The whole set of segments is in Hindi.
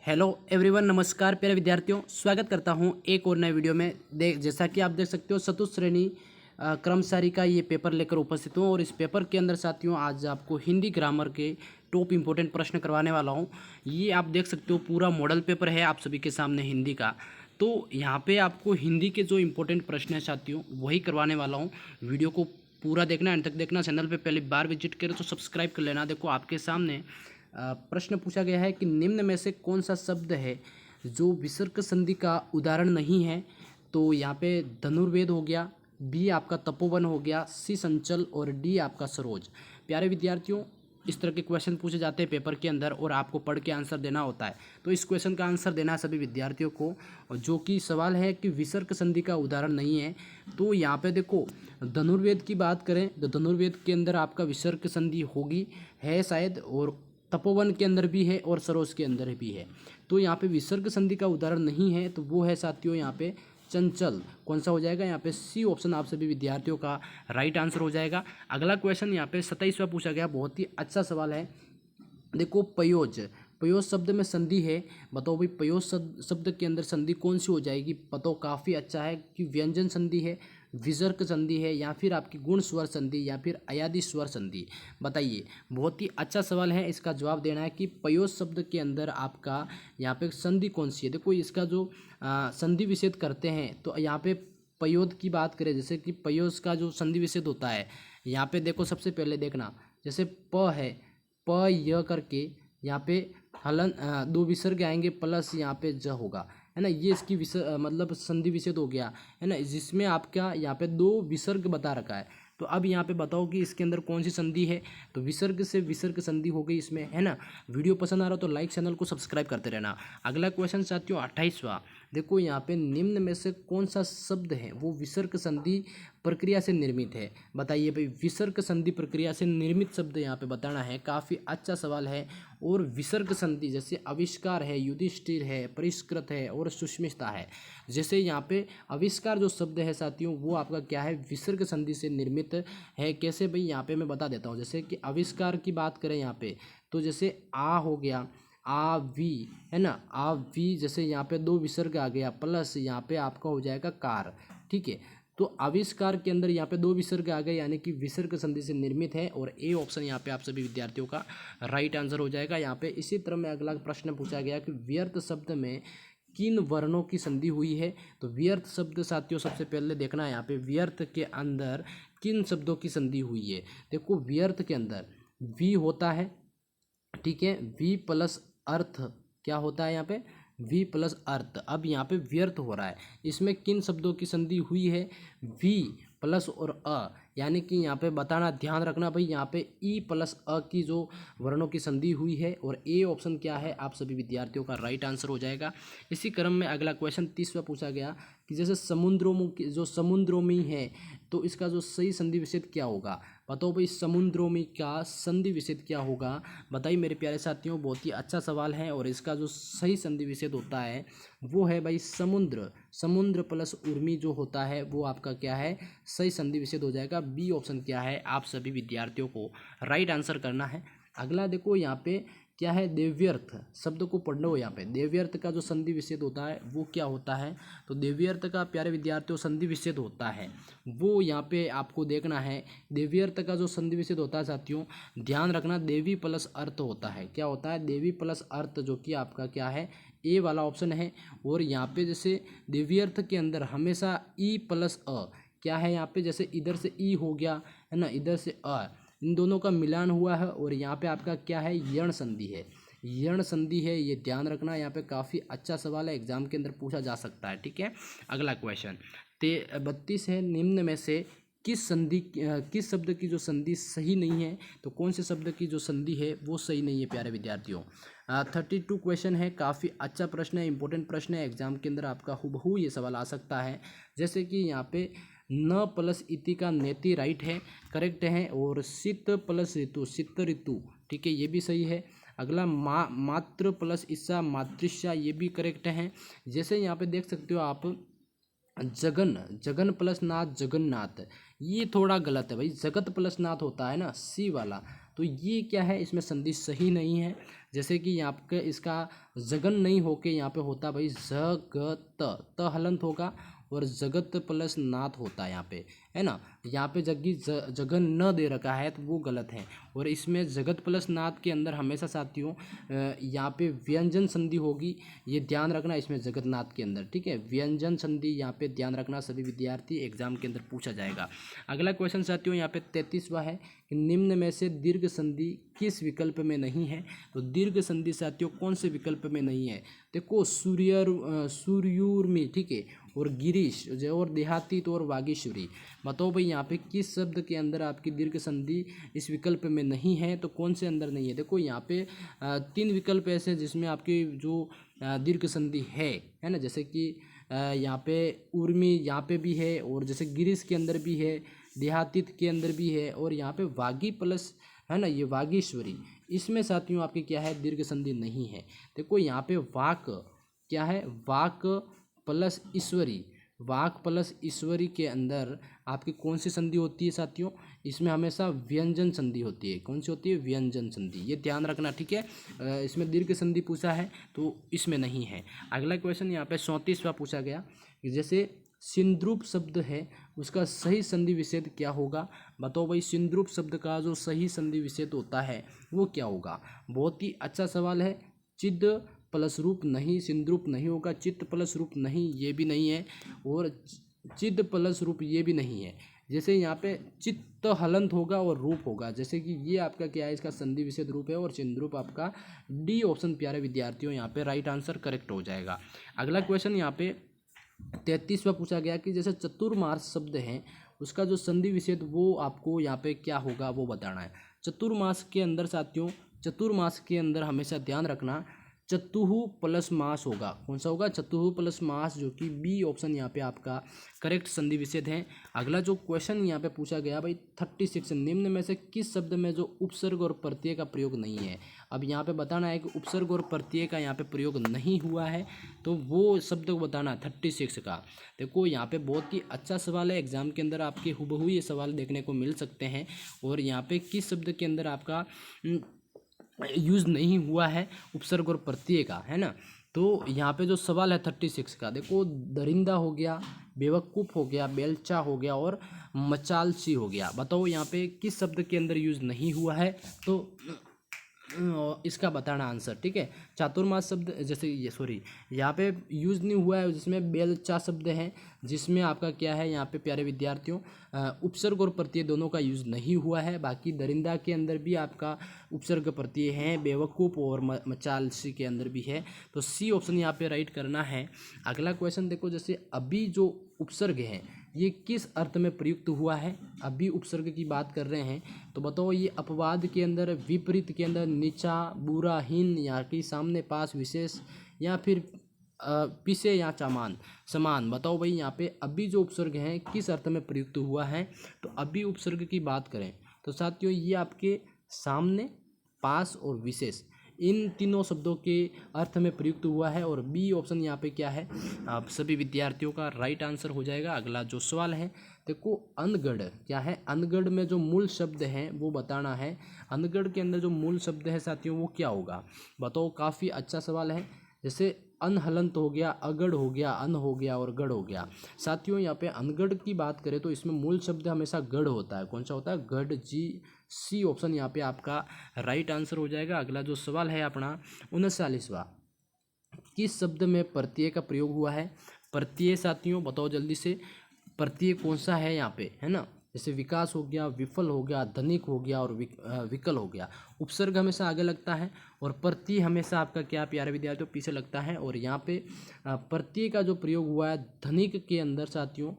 हेलो एवरीवन, नमस्कार प्यारे विद्यार्थियों, स्वागत करता हूं एक और नए वीडियो में। जैसा कि आप देख सकते हो, चतुर्थ श्रेणी कर्मचारी का ये पेपर लेकर उपस्थित हूं और इस पेपर के अंदर साथियों आज आपको हिंदी ग्रामर के टॉप इंपोर्टेंट प्रश्न करवाने वाला हूं। ये आप देख सकते हो पूरा मॉडल पेपर है आप सभी के सामने हिंदी का। तो यहाँ पे आपको हिंदी के जो इंपॉर्टेंट प्रश्न हैं साथियों वही करवाने वाला हूँ। वीडियो को पूरा देखना, अंत तक देखना। चैनल पे पहली बार विजिट करें तो सब्सक्राइब कर लेना। देखो आपके सामने प्रश्न पूछा गया है कि निम्न में से कौन सा शब्द है जो विसर्ग संधि का उदाहरण नहीं है। तो यहाँ पे धनुर्वेद हो गया, बी आपका तपोवन हो गया, सी संचल और डी आपका सरोज। प्यारे विद्यार्थियों, इस तरह के क्वेश्चन पूछे जाते हैं पेपर के अंदर और आपको पढ़ के आंसर देना होता है। तो इस क्वेश्चन का आंसर देना है सभी विद्यार्थियों को। जो कि सवाल है कि विसर्ग संधि का उदाहरण नहीं है। तो यहाँ पे देखो, धनुर्वेद की बात करें तो धनुर्वेद के अंदर आपका विसर्ग संधि होगी, है शायद, और तपोवन के अंदर भी है और सरोज के अंदर भी है। तो यहाँ पे विसर्ग संधि का उदाहरण नहीं है, तो वो है साथियों यहाँ पे चंचल। कौन सा हो जाएगा यहाँ पे? सी ऑप्शन आप सभी विद्यार्थियों का राइट आंसर हो जाएगा। अगला क्वेश्चन यहाँ पे 27वां पूछा गया, बहुत ही अच्छा सवाल है। देखो, पयोज, पयोज शब्द में संधि है, बताओ भाई पयोज शब्द के अंदर संधि कौन सी हो जाएगी? बताओ। काफ़ी अच्छा है कि व्यंजन संधि है, विसर्ग संधि है, या फिर आपकी गुण स्वर संधि, या फिर अयादि स्वर संधि। बताइए। बहुत ही अच्छा सवाल है। इसका जवाब देना है कि पयोज शब्द के अंदर आपका यहाँ पे संधि कौन सी है। देखो, इसका जो संधि विच्छेद करते हैं तो यहाँ पे पयोद की बात करें, जैसे कि पयोज का जो संधि विच्छेद होता है, यहाँ पे देखो सबसे पहले देखना, जैसे प है, प य करके यहाँ पे हलन दो विसर्ग आएंगे प्लस यहाँ पे ज होगा, है ना। ये इसकी मतलब संधि विच्छेद हो गया, है ना, जिसमें आपका यहाँ पे दो विसर्ग बता रखा है। तो अब यहाँ पे बताओ कि इसके अंदर कौन सी संधि है। तो विसर्ग से विसर्ग संधि हो गई इसमें, है ना। वीडियो पसंद आ रहा हो तो लाइक, चैनल को सब्सक्राइब करते रहना। अगला क्वेश्चन साथियों 28वां। देखो, यहाँ पे निम्न में से कौन सा शब्द है वो विसर्ग संधि प्रक्रिया से निर्मित है। बताइए भाई, विसर्ग संधि प्रक्रिया से निर्मित शब्द यहाँ पे बताना है। काफ़ी अच्छा सवाल है। और विसर्ग संधि जैसे आविष्कार है, युधिष्ठिर है, परिष्कृत है और सुष्मिता है। जैसे यहाँ पे आविष्कार जो शब्द है साथियों वो आपका क्या है? विसर्ग संधि से निर्मित है। कैसे भाई? यहाँ पे मैं बता देता हूँ। जैसे कि आविष्कार की बात करें यहाँ पे, तो जैसे आ हो गया, आ वी, है ना, आ वी, जैसे यहाँ पे दो विसर्ग आ गया प्लस यहाँ पे आपका हो जाएगा कार। ठीक है। तो आविष्कार के अंदर यहाँ पे दो विसर्ग आ गए, यानी कि विसर्ग संधि से निर्मित है, और ए ऑप्शन यहाँ पे आप सभी विद्यार्थियों का राइट आंसर हो जाएगा यहाँ पे। इसी तरह में अगला प्रश्न पूछा गया कि व्यर्थ शब्द में किन वर्णों की संधि हुई है। तो व्यर्थ शब्द साथियों सबसे पहले देखना है यहाँ पे, व्यर्थ के अंदर किन शब्दों की संधि हुई है। देखो, व्यर्थ के अंदर वी होता है, ठीक है, वी प्लस अर्थ क्या होता है यहाँ पे? वी प्लस अर्थ। अब यहाँ पे व्यर्थ हो रहा है, इसमें किन शब्दों की संधि हुई है? वी प्लस और अ, यानी कि यहाँ पे बताना, ध्यान रखना भाई, यहाँ पे ई प्लस अ की जो वर्णों की संधि हुई है, और ए ऑप्शन क्या है आप सभी विद्यार्थियों का राइट आंसर हो जाएगा। इसी क्रम में अगला क्वेश्चन 30वां पूछा गया कि जैसे समुद्रों की जो समुद्रोमी है, तो इसका जो सही संधि विच्छेद क्या होगा। बताओ भाई, समुद्रोमी का संधि विच्छेद क्या होगा। बताइए मेरे प्यारे साथियों, बहुत ही अच्छा सवाल है। और इसका जो सही संधि विच्छेद होता है वो है भाई समुद्र। समुद्र प्लस उर्मी जो होता है वो आपका क्या है? सही संधि विच्छेद हो जाएगा। बी ऑप्शन क्या है आप सभी विद्यार्थियों को राइट आंसर करना है। अगला देखो, यहाँ पे क्या है? देव्यर्थ शब्द को पढ़ लो। यहाँ पे देव्यर्थ का जो संधि विच्छेद होता है वो क्या होता है। तो देव्यर्थ का प्यारे विद्यार्थियों संधि विच्छेद होता है वो यहाँ पे आपको देखना है। देव्यर्थ का जो संधि विच्छेद होता है साथियों, ध्यान रखना, देवी प्लस अर्थ होता है। क्या होता है? देवी प्लस अर्थ, जो कि आपका क्या है? ए वाला ऑप्शन है। और यहाँ पे जैसे देव्यर्थ के अंदर हमेशा ई प्लस अ क्या है यहाँ पे? जैसे इधर से ई हो गया, है ना, इधर से अ, इन दोनों का मिलान हुआ है, और यहाँ पे आपका क्या है? यण संधि है। यण संधि है, ये ध्यान रखना। यहाँ पे काफ़ी अच्छा सवाल है, एग्जाम के अंदर पूछा जा सकता है। ठीक है। अगला क्वेश्चन 32 है, निम्न में से किस शब्द की जो संधि सही नहीं है। तो कौन से शब्द की जो संधि है वो सही नहीं है प्यारे विद्यार्थियों। 32 क्वेश्चन है, काफ़ी अच्छा प्रश्न है, इंपॉर्टेंट प्रश्न है, एग्जाम के अंदर आपका हुबहू ये सवाल आ सकता है। जैसे कि यहाँ पे न प्लस इति का नेति राइट है, करेक्ट है, और शीत प्लस ऋतु शीत ऋतु, ठीक है, ये भी सही है। अगला मात्र प्लस ईसा मातृषा, ये भी करेक्ट है। जैसे यहाँ पे देख सकते हो आप, जगन, जगन प्लस नाथ जगन्नाथ, ये थोड़ा गलत है भाई। जगत प्लस नाथ होता है ना सी वाला, तो ये क्या है, इसमें संधि सही नहीं है। जैसे कि यहाँ पे इसका जगन नहीं होके यहाँ पे होता भाई जगत, त हलंत होगा और जगत प्लस नाथ होता है यहाँ पे, है ना। यहाँ पे जगन न दे रखा है तो वो गलत है। और इसमें जगत प्लस नाथ के अंदर हमेशा साथियों यहाँ पे व्यंजन संधि होगी, ये ध्यान रखना इसमें जगन्नाथ के अंदर, ठीक है। व्यंजन संधि यहाँ पे ध्यान रखना सभी विद्यार्थी, एग्जाम के अंदर पूछा जाएगा। अगला क्वेश्चन साथियों यहाँ पे 33वां है कि निम्न में से दीर्घ संधि किस विकल्प में नहीं है। तो दीर्घ संधि साथियों कौन से विकल्प में नहीं है, देखो सूर्यूर्मी, ठीक है, और गिरीश और देहातीत और वागीश्वरी। बताओ भाई यहाँ पे किस शब्द के अंदर आपकी दीर्घ संधि इस विकल्प में नहीं है, तो कौन से अंदर नहीं है। देखो यहाँ पे 3 विकल्प ऐसे हैं जिसमें आपकी जो दीर्घ संधि है ना, जैसे कि यहाँ पे उर्मी यहाँ पे भी है, और जैसे गिरीश के अंदर भी है, देहातीत के अंदर भी है, और यहाँ पे वागी प्लस है ना ये वागीश्वरी, इसमें साथियों आपकी क्या है दीर्घ संधि नहीं है। देखो यहाँ पे वाक क्या है, वाक प्लस ईश्वरी, वाक प्लस ईश्वरी के अंदर आपकी कौन सी संधि होती है साथियों, इसमें हमेशा व्यंजन संधि होती है। कौन सी होती है, व्यंजन संधि, ये ध्यान रखना, ठीक है। इसमें दीर्घ संधि पूछा है तो इसमें नहीं है। अगला क्वेश्चन यहाँ पे 34वां पूछा गया कि जैसे सिंद्रूप शब्द है उसका सही संधि विच्छेद क्या होगा। बताओ भाई सिंद्रूप शब्द का जो सही संधि विच्छेद होता है वो क्या होगा। बहुत ही अच्छा सवाल है। चिद प्लस रूप नहीं, सिंद्रूप नहीं होगा, चित्त प्लस रूप नहीं, ये भी नहीं है, और चिद प्लस रूप ये भी नहीं है। जैसे यहाँ पे चित्त हलंत होगा और रूप होगा, जैसे कि ये आपका क्या है, इसका संधि विच्छेद रूप है, और सिंद्रूप आपका डी ऑप्शन प्यारे विद्यार्थियों यहाँ पे राइट आंसर करेक्ट हो जाएगा। अगला क्वेश्चन यहाँ पे 33वां पूछा गया कि जैसे चतुर्मास शब्द है उसका जो संधि विच्छेद वो आपको यहाँ पे क्या होगा वो बताना है। चतुर्मास के अंदर साथियों, चतुर्मास के अंदर हमेशा ध्यान रखना चतुहु प्लस मास होगा। कौन सा होगा, चतुहु प्लस मास, जो कि बी ऑप्शन यहाँ पे आपका करेक्ट संधि विच्छेद है। अगला जो क्वेश्चन यहाँ पे पूछा गया भाई 36, निम्न में से किस शब्द में जो उपसर्ग और प्रत्यय का प्रयोग नहीं है। अब यहाँ पे बताना है कि उपसर्ग और प्रत्यय का यहाँ पे प्रयोग नहीं हुआ है, तो वो शब्द को बताना है 36 का। देखो यहाँ पे बहुत ही अच्छा सवाल है, एग्जाम के अंदर आपके हुबहू ये सवाल देखने को मिल सकते हैं। और यहाँ पे किस शब्द के अंदर आपका यूज़ नहीं हुआ है उपसर्ग और प्रत्यय का, है ना। तो यहाँ पे जो सवाल है 36 का, देखो दरिंदा हो गया, बेवकूफ़ हो गया, बेलचा हो गया, और मचालसी हो गया। बताओ यहाँ पे किस शब्द के अंदर यूज़ नहीं हुआ है, तो इसका बताना आंसर, ठीक है। चातुर्मास शब्द जैसे ये यहाँ पे यूज़ नहीं हुआ है, जिसमें बेलचा शब्द है, जिसमें आपका क्या है यहाँ पे प्यारे विद्यार्थियों उपसर्ग और प्रत्यय दोनों का यूज़ नहीं हुआ है। बाकी दरिंदा के अंदर भी आपका उपसर्ग प्रत्यय है, बेवकूफ़ और मचालसी के अंदर भी है, तो सी ऑप्शन यहाँ पे राइट करना है। अगला क्वेश्चन देखो, जैसे अभी जो उपसर्ग है ये किस अर्थ में प्रयुक्त हुआ है। अभी उपसर्ग की बात कर रहे हैं, तो बताओ ये अपवाद के अंदर, विपरीत के अंदर, नीचा, बुरा, हीन, या कि सामने, पास, विशेष, या फिर पीछे या समान। बताओ भाई यहाँ पे अभी जो उपसर्ग है किस अर्थ में प्रयुक्त हुआ है। तो अभी उपसर्ग की बात करें तो साथियों ये आपके सामने, पास और विशेष, इन तीनों शब्दों के अर्थ में प्रयुक्त हुआ है, और बी ऑप्शन यहाँ पे क्या है आप सभी विद्यार्थियों का राइट आंसर हो जाएगा। अगला जो सवाल है देखो, अनगढ़ क्या है, अनगढ़ में जो मूल शब्द है वो बताना है। अनगढ़ के अंदर जो मूल शब्द है साथियों वो क्या होगा, बताओ। काफ़ी अच्छा सवाल है। जैसे अनहलंत हो गया, अगढ़ हो गया, अन हो गया और गढ़ हो गया। साथियों यहाँ पे अनगढ़ की बात करें तो इसमें मूल शब्द हमेशा गढ़ होता है। कौन सा होता है, गढ़, जी, सी ऑप्शन यहाँ पे आपका राइट आंसर हो जाएगा। अगला जो सवाल है अपना 39वां, किस शब्द में प्रत्यय का प्रयोग हुआ है। प्रत्यय साथियों बताओ जल्दी से, प्रत्यय कौन सा है यहाँ पे, है ना। जैसे विकास हो गया, विफल हो गया, धनिक हो गया और विकल हो गया। उपसर्ग हमेशा आगे लगता है और प्रत्यय हमेशा आपका क्या प्यारे विद्यार्थियों पीछे लगता है। और यहाँ पे प्रत्यय का जो प्रयोग हुआ है धनिक के अंदर साथियों,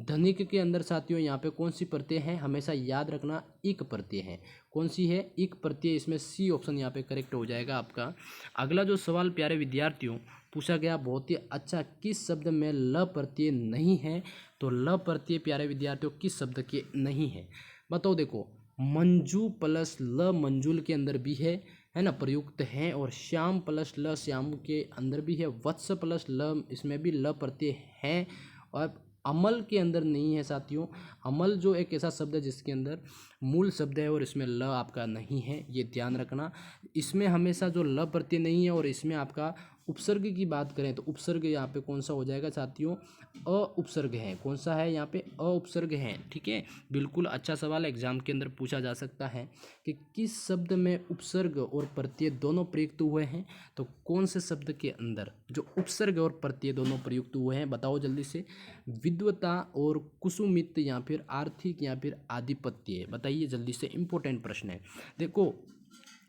धनिक के अंदर साथियों यहाँ पे कौन सी प्रत्यय है, हमेशा याद रखना इक प्रत्यय है। कौन सी है, इक प्रत्यय। इसमें सी ऑप्शन यहाँ पे करेक्ट हो जाएगा आपका। अगला जो सवाल प्यारे विद्यार्थियों पूछा गया बहुत ही अच्छा, किस शब्द में ल प्रत्यय नहीं है। तो ल प्रत्यय प्यारे विद्यार्थियों किस शब्द के नहीं है, बताओ। देखो मंजू प्लस ल मंजुल के अंदर भी है ना, प्रयुक्त है। और श्याम प्लस ल श्याम के अंदर भी है। वत्स प्लस ल इसमें भी ल प्रत्यय है। और अमल के अंदर नहीं है साथियों। अमल जो एक ऐसा शब्द है जिसके अंदर मूल शब्द है और इसमें ल आपका नहीं है, ये ध्यान रखना। इसमें हमेशा जो ल प्रत्यय नहीं है, और इसमें आपका उपसर्ग की बात करें तो उपसर्ग यहाँ पे कौन सा हो जाएगा साथियों, अ उपसर्ग है। कौन सा है यहाँ पे, अ उपसर्ग है। ठीक है, बिल्कुल अच्छा सवाल एग्जाम के अंदर पूछा जा सकता है कि किस शब्द में उपसर्ग और प्रत्यय दोनों प्रयुक्त हुए हैं। तो कौन से शब्द के अंदर जो उपसर्ग और प्रत्यय दोनों प्रयुक्त हुए हैं, बताओ जल्दी से। विद्वता और कुसुमित या फिर आर्थिक या फिर आधिपत्य, बताइए जल्दी से, इंपॉर्टेंट प्रश्न है। देखो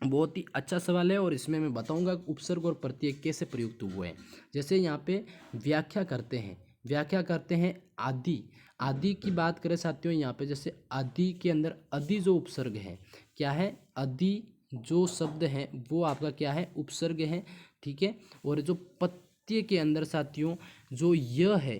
बहुत ही अच्छा सवाल है और इसमें मैं बताऊंगा उपसर्ग और प्रत्यय कैसे प्रयुक्त हुए हैं। जैसे यहाँ पे व्याख्या करते हैं आदि। आदि की बात करें साथियों, यहाँ पे जैसे आदि के अंदर अधि जो उपसर्ग है, क्या है, अधि जो शब्द है वो आपका क्या है, उपसर्ग है। ठीक है, और जो पत्य के अंदर साथियों जो य है,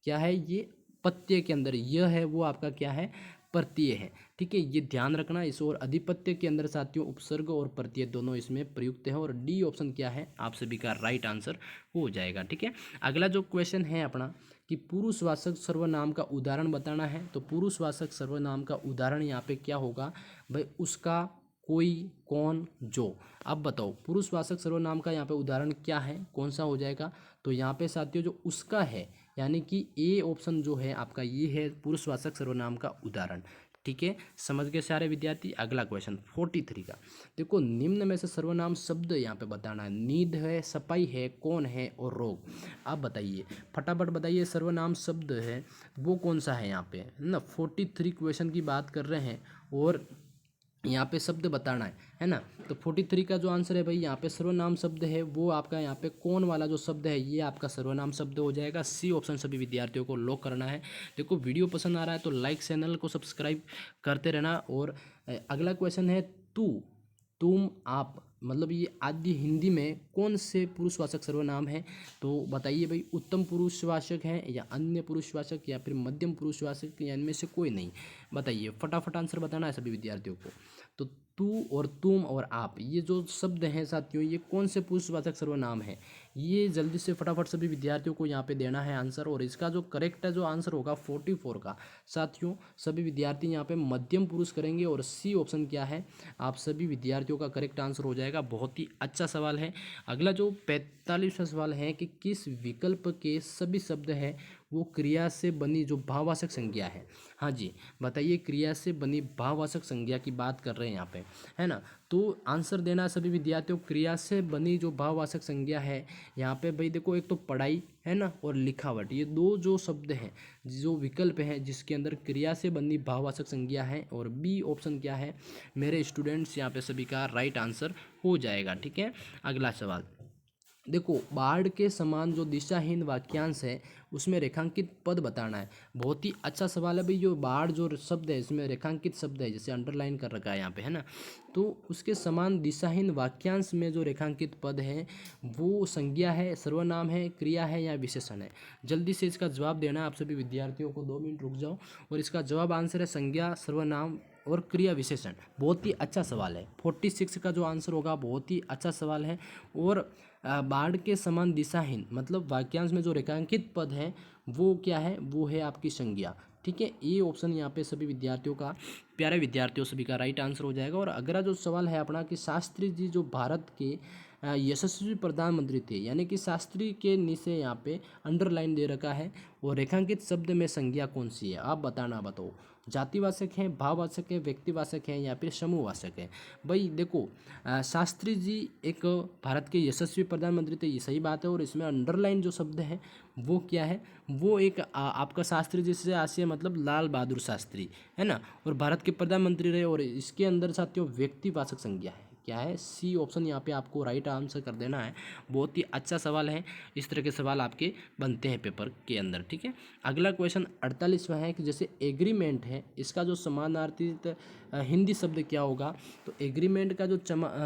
क्या है, ये पत्य के अंदर य है वो आपका क्या है, प्रत्यय है। ठीक है, ये ध्यान रखना। इस और अधिपत्य के अंदर साथियों उपसर्ग और प्रत्यय दोनों इसमें प्रयुक्त है, और डी ऑप्शन क्या है आप सभी का राइट आंसर हो जाएगा। ठीक है, अगला जो क्वेश्चन है अपना कि पुरुषवाचक सर्वनाम का उदाहरण बताना है। तो पुरुषवाचक सर्वनाम का उदाहरण यहाँ पे क्या होगा भाई, उसका, कोई, कौन, जो। अब बताओ पुरुषवाचक सर्वनाम का यहाँ पे उदाहरण क्या है, कौन सा हो जाएगा। तो यहाँ पे साथियों जो उसका है, यानी कि ए ऑप्शन जो है आपका ये है पुरुषवाचक सर्वनाम का उदाहरण। ठीक है, समझ गए सारे विद्यार्थी। अगला क्वेश्चन 43 का, देखो निम्न में से सर्वनाम शब्द यहाँ पे बताना है। नींद है, सफाई है, कौन है और रोग। आप बताइए, फटाफट बताइए, सर्वनाम शब्द है वो कौन सा है यहाँ पे, है ना। 43 क्वेश्चन की बात कर रहे हैं और यहाँ पे शब्द बताना है ना। तो 43 का जो आंसर है भाई, यहाँ पे सर्वनाम शब्द है वो आपका यहाँ पे कौन वाला जो शब्द है ये आपका सर्वनाम शब्द हो जाएगा। सी ऑप्शन सभी विद्यार्थियों को लॉक करना है। देखो वीडियो पसंद आ रहा है तो लाइक, चैनल को सब्सक्राइब करते रहना। और अगला क्वेश्चन है तू, तुम, आप, मतलब ये आदि हिंदी में कौन से पुरुषवाचक सर्वनाम है। तो बताइए भाई, उत्तम पुरुषवाचक है या अन्य पुरुषवाचक या फिर मध्यम पुरुषवाचक या इनमें से कोई नहीं। बताइए, फटाफट आंसर बताना है सभी विद्यार्थियों को। तो तू और तुम और आप, ये जो शब्द हैं साथियों ये कौन से पुरुषवाचक सर्वनाम है, ये जल्दी से फटाफट सभी विद्यार्थियों को यहाँ पे देना है आंसर। और इसका जो करेक्ट है जो आंसर होगा 44 का साथियों, सभी विद्यार्थी यहाँ पे मध्यम पुरुष करेंगे। और सी ऑप्शन क्या है आप सभी विद्यार्थियों का करेक्ट आंसर हो जाएगा। बहुत ही अच्छा सवाल है। अगला जो 45वां सवाल है कि किस विकल्प के सभी शब्द हैं वो क्रिया से बनी जो भाववाचक संज्ञा है। हाँ जी, बताइए, क्रिया से बनी भाववाचक संज्ञा की बात कर रहे हैं यहाँ पे, है ना। तो आंसर देना सभी विद्यार्थियों, क्रिया से बनी जो भाववाचक संज्ञा है यहाँ पे भाई देखो, एक तो पढ़ाई है ना और लिखावट, ये दो जो शब्द हैं जो विकल्प हैं जिसके अंदर क्रिया से बनी भाववाचक संज्ञा है। और बी ऑप्शन क्या है मेरे स्टूडेंट्स, यहाँ पे सभी का राइट आंसर हो जाएगा। ठीक है, अगला सवाल देखो, बाढ़ के समान जो दिशाहीन वाक्यांश है उसमें रेखांकित पद बताना है। बहुत ही अच्छा सवाल है भाई। जो बाढ़ जो शब्द है इसमें रेखांकित शब्द है, जैसे अंडरलाइन कर रखा है यहाँ पे, है ना। तो उसके समान दिशाहीन वाक्यांश में जो रेखांकित पद है वो संज्ञा है, सर्वनाम है, क्रिया है या विशेषण है। जल्दी से इसका जवाब देना है आप सभी विद्यार्थियों को। 2 मिनट रुक जाओ। और इसका जवाब आंसर है संज्ञा, सर्वनाम और क्रिया विशेषण। बहुत ही अच्छा सवाल है। 46 का जो आंसर होगा बहुत ही अच्छा सवाल है। और बाढ़ के समान दिशाहीन मतलब वाक्यांश में जो रेखांकित पद है वो क्या है, वो है आपकी संज्ञा। ठीक है, ये ऑप्शन यहाँ पे सभी विद्यार्थियों का, प्यारे विद्यार्थियों सभी का राइट आंसर हो जाएगा। और अगला जो सवाल है अपना कि शास्त्री जी जो भारत के यशस्वी प्रधानमंत्री थे, यानी कि शास्त्री के नीचे यहाँ पे अंडरलाइन दे रखा है। और रेखांकित शब्द में संज्ञा कौन सी है आप बताना। बताओ, जातिवाचक है, भाववाचक है, व्यक्तिवाचक है या फिर समूहवाचक है। भाई देखो, शास्त्री जी एक भारत के यशस्वी प्रधानमंत्री थे, ये सही बात है। और इसमें अंडरलाइन जो शब्द है वो क्या है, वो एक आपका शास्त्री जी से आशय मतलब लाल बहादुर शास्त्री, है ना। और भारत के प्रधानमंत्री रहे। और इसके अंदर साथियों व्यक्तिवाचक संज्ञा है, क्या है, सी ऑप्शन यहाँ पे आपको राइट आंसर कर देना है। बहुत ही अच्छा सवाल है। इस तरह के सवाल आपके बनते हैं पेपर के अंदर। ठीक है, अगला क्वेश्चन 48वां है कि जैसे एग्रीमेंट है, इसका जो समानार्थी हिंदी शब्द क्या होगा। तो एग्रीमेंट का जो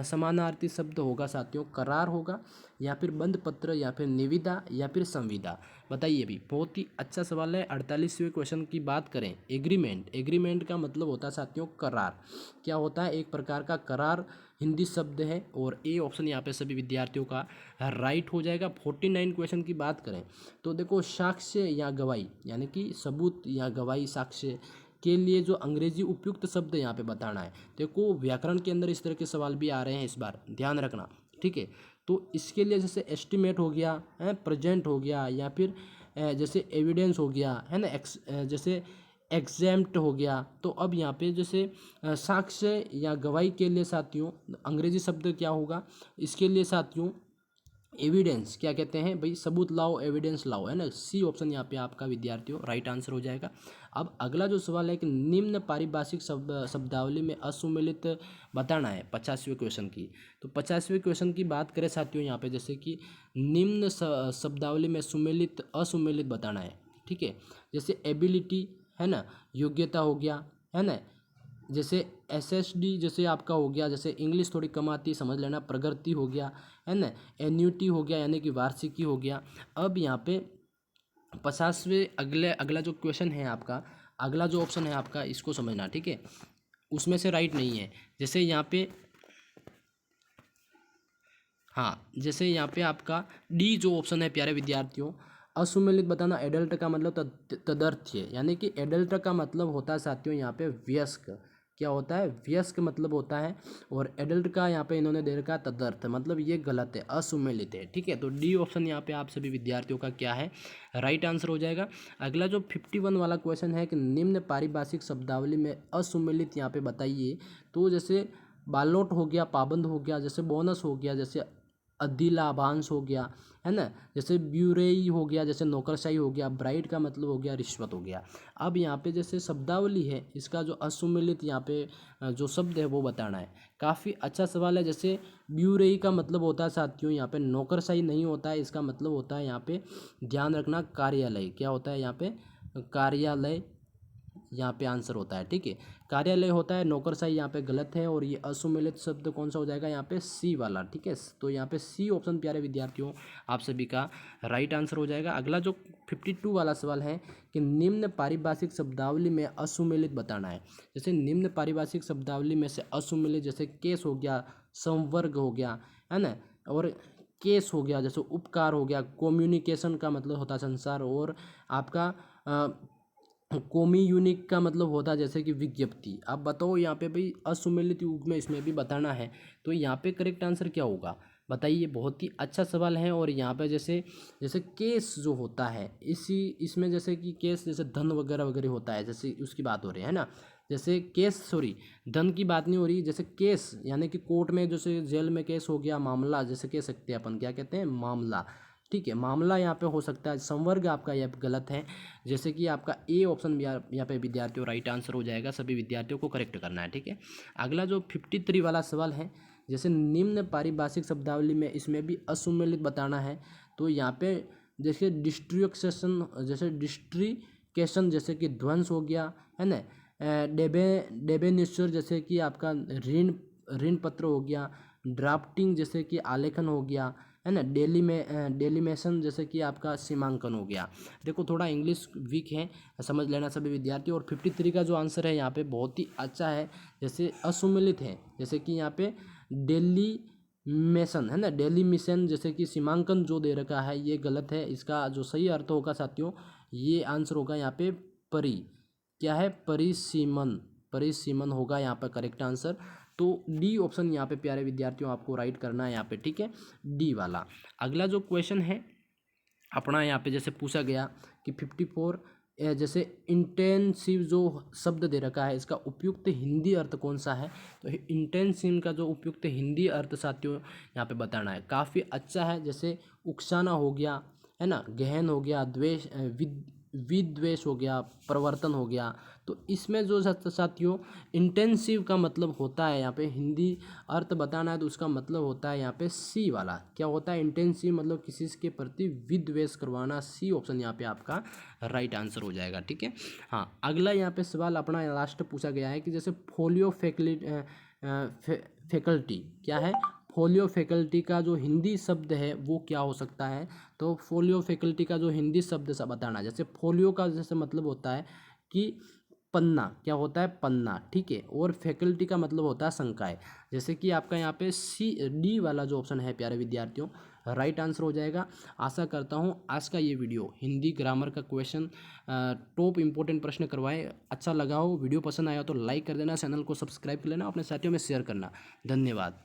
समानार्थी शब्द होगा साथियों करार होगा, या फिर बंद पत्र, या फिर निविदा, या फिर संविदा। बताइए भी, बहुत ही अच्छा सवाल है। 48वें क्वेश्चन की बात करें, एग्रीमेंट का मतलब होता है साथियों करार। क्या होता है? एक प्रकार का करार हिंदी शब्द है और ए ऑप्शन यहाँ पे सभी विद्यार्थियों का राइट हो जाएगा। 49 क्वेश्चन की बात करें तो देखो, साक्ष्य या गवाही यानी कि सबूत या गवाही, साक्ष्य के लिए जो अंग्रेजी उपयुक्त शब्द यहाँ पे बताना है। देखो व्याकरण के अंदर इस तरह के सवाल भी आ रहे हैं, इस बार ध्यान रखना, ठीक है। तो इसके लिए जैसे एस्टिमेट हो गया है, प्रेजेंट हो गया, या फिर जैसे एविडेंस हो गया है ना, जैसे एग्जैम्प्ट हो गया। तो अब यहाँ पे जैसे साक्ष्य या गवाही के लिए साथियों अंग्रेजी शब्द क्या होगा इसके लिए साथियों? एविडेंस। क्या कहते हैं भाई? सबूत लाओ, एविडेंस लाओ, है ना। सी ऑप्शन यहाँ पे आपका विद्यार्थियों राइट आंसर हो जाएगा। अब अगला जो सवाल है कि निम्न पारिभाषिक शब्दावली में असुमेलित बताना है 50वें क्वेश्चन की। तो 50वें क्वेश्चन की बात करें साथियों यहाँ पे, जैसे कि निम्न शब्दावली में सुमेलित असुमेलित बताना है, ठीक है। जैसे एबिलिटी है ना, योग्यता हो गया, है ना। जैसे एसएसडी जैसे आपका हो गया, जैसे इंग्लिश थोड़ी कम आती है समझ लेना, प्रगति हो गया, है ना। एन्यूटी हो गया यानी कि वार्षिकी हो गया। अब यहाँ पे 50वें अगला जो क्वेश्चन है आपका, अगला जो ऑप्शन है आपका, इसको समझना, ठीक है। उसमें से राइट नहीं है। जैसे यहाँ पे, हाँ, जैसे यहाँ पे आपका डी जो ऑप्शन है प्यारे विद्यार्थियों, असुमेलित बताना। एडल्ट का मतलब तदर्थ्य, यानी कि एडल्ट का मतलब होता है साथियों यहाँ पे वयस्क। क्या होता है? वयस्क मतलब होता है। और एडल्ट का यहाँ पे इन्होंने दे रखा है तदर्थ, मतलब ये गलत है, असुमेलित है, ठीक है। तो डी ऑप्शन यहाँ पे आप सभी विद्यार्थियों का क्या है? राइट आंसर हो जाएगा। अगला जो 51 वाला क्वेश्चन है कि निम्न पारिभाषिक शब्दावली में असुमेलित यहाँ पे बताइए। तो जैसे बालोट हो गया, पाबंद हो गया, जैसे बोनस हो गया, जैसे अधिलाभांश हो गया, है ना। जैसे ब्यूरेई हो गया, जैसे नौकरशाही हो गया, ब्राइड का मतलब हो गया रिश्वत हो गया। अब यहाँ पे जैसे शब्दावली है, इसका जो असुमेलित यहाँ पे जो शब्द है वो बताना है। काफ़ी अच्छा सवाल है। जैसे ब्यूरेई का मतलब होता है साथियों यहाँ पे नौकरशाही नहीं होता है, इसका मतलब होता है यहाँ पे, ध्यान रखना, कार्यालय। क्या होता है यहाँ पे? कार्यालय यहाँ पे आंसर होता है, ठीक है। कार्यालय होता है, नौकरशाही यहाँ पे गलत है। और ये असुमेलित शब्द कौन सा हो जाएगा यहाँ पे? सी वाला, ठीक है। तो यहाँ पे सी ऑप्शन प्यारे विद्यार्थियों आप सभी का राइट आंसर हो जाएगा। अगला जो 52 वाला सवाल है कि निम्न पारिभाषिक शब्दावली में असुमेलित बताना है। जैसे निम्न पारिभाषिक शब्दावली में से असुमेलित, जैसे केस हो गया, संवर्ग हो गया, है ना, और केस हो गया, जैसे उपकार हो गया, कम्युनिकेशन का मतलब होता है संसार, और आपका कोमी यूनिक का मतलब होता है जैसे कि विज्ञप्ति। अब बताओ यहाँ पे भाई असुमेलित युग में इसमें भी बताना है, तो यहाँ पे करेक्ट आंसर क्या होगा बताइए? बहुत ही अच्छा सवाल है। और यहाँ पे जैसे जैसे केस जो होता है इसमें जैसे कि केस जैसे धन वगैरह वगैरह होता है, जैसे उसकी बात हो रही है ना। जैसे केस, सॉरी, धन की बात नहीं हो रही। जैसे केस यानी कि कोर्ट में, जैसे जेल में केस हो गया, मामला जैसे कह सकते हैं अपन, क्या कहते हैं? मामला, ठीक है। मामला यहाँ पे हो सकता है। संवर्ग आपका यह गलत है। जैसे कि आपका ए ऑप्शन यहाँ पे विद्यार्थियों राइट आंसर हो जाएगा। सभी विद्यार्थियों को करेक्ट करना है, ठीक है। अगला जो 53 वाला सवाल है, जैसे निम्न पारिभाषिक शब्दावली में इसमें भी असुमेलित बताना है। तो यहाँ पे जैसे डिस्ट्रीकेशन जैसे कि ध्वंस हो गया, है ना। डेबेनेचर जैसे कि आपका ऋण पत्र हो गया, ड्राफ्टिंग जैसे कि आलेखन हो गया, है ना। डेलीमेशन जैसे कि आपका सीमांकन हो गया। देखो थोड़ा इंग्लिश वीक है, समझ लेना सभी विद्यार्थी। और 53 का जो आंसर है यहाँ पे बहुत ही अच्छा है, जैसे असुमेलित है। जैसे कि यहाँ पे डेलीमेशन, है ना, डेलीमिशन जैसे कि सीमांकन जो दे रखा है ये गलत है। इसका जो सही अर्थ होगा साथियों, ये आंसर होगा यहाँ पे क्या है? परिसीमन होगा यहाँ पर करेक्ट आंसर। तो डी ऑप्शन यहाँ पे प्यारे विद्यार्थियों आपको राइट करना है यहाँ पे, ठीक है, डी वाला। अगला जो क्वेश्चन है अपना यहाँ पे जैसे पूछा गया कि 54 जैसे इंटेंसिव जो शब्द दे रखा है इसका उपयुक्त हिंदी अर्थ कौन सा है? तो इंटेंसिव का जो उपयुक्त हिंदी अर्थ साथियों यहाँ पे बताना है। काफ़ी अच्छा है। जैसे उकसाना हो गया, है ना, गहन हो गया, द्वेष विद्वेष हो गया, प्रवर्तन हो गया। तो इसमें जो साथियों इंटेंसिव का मतलब होता है यहाँ पे हिंदी अर्थ बताना है, तो उसका मतलब होता है यहाँ पे सी वाला। क्या होता है? इंटेंसिव मतलब किसी के प्रति विद्वेष करवाना। सी ऑप्शन यहाँ पे आपका राइट आंसर हो जाएगा, ठीक है। हाँ, अगला यहाँ पे सवाल अपना लास्ट पूछा गया है कि जैसे फोलियो फैकल्टी क्या है? फोलियो फैकल्टी का जो हिंदी शब्द है वो क्या हो सकता है। तो फोलियो फैकल्टी का जो हिंदी शब्द से बताना, जैसे फोलियो का जैसे मतलब होता है कि पन्ना, क्या होता है, पन्ना, ठीक है। और फैकल्टी का मतलब होता है संकाय। जैसे कि आपका यहाँ पे डी वाला जो ऑप्शन है प्यारे विद्यार्थियों, राइट आंसर हो जाएगा। आशा करता हूँ आज का ये वीडियो हिंदी ग्रामर का क्वेश्चन टॉप इंपॉर्टेंट प्रश्न करवाए अच्छा लगा हो। वीडियो पसंद आया तो लाइक कर देना, चैनल को सब्सक्राइब कर लेना, अपने साथियों में शेयर करना। धन्यवाद।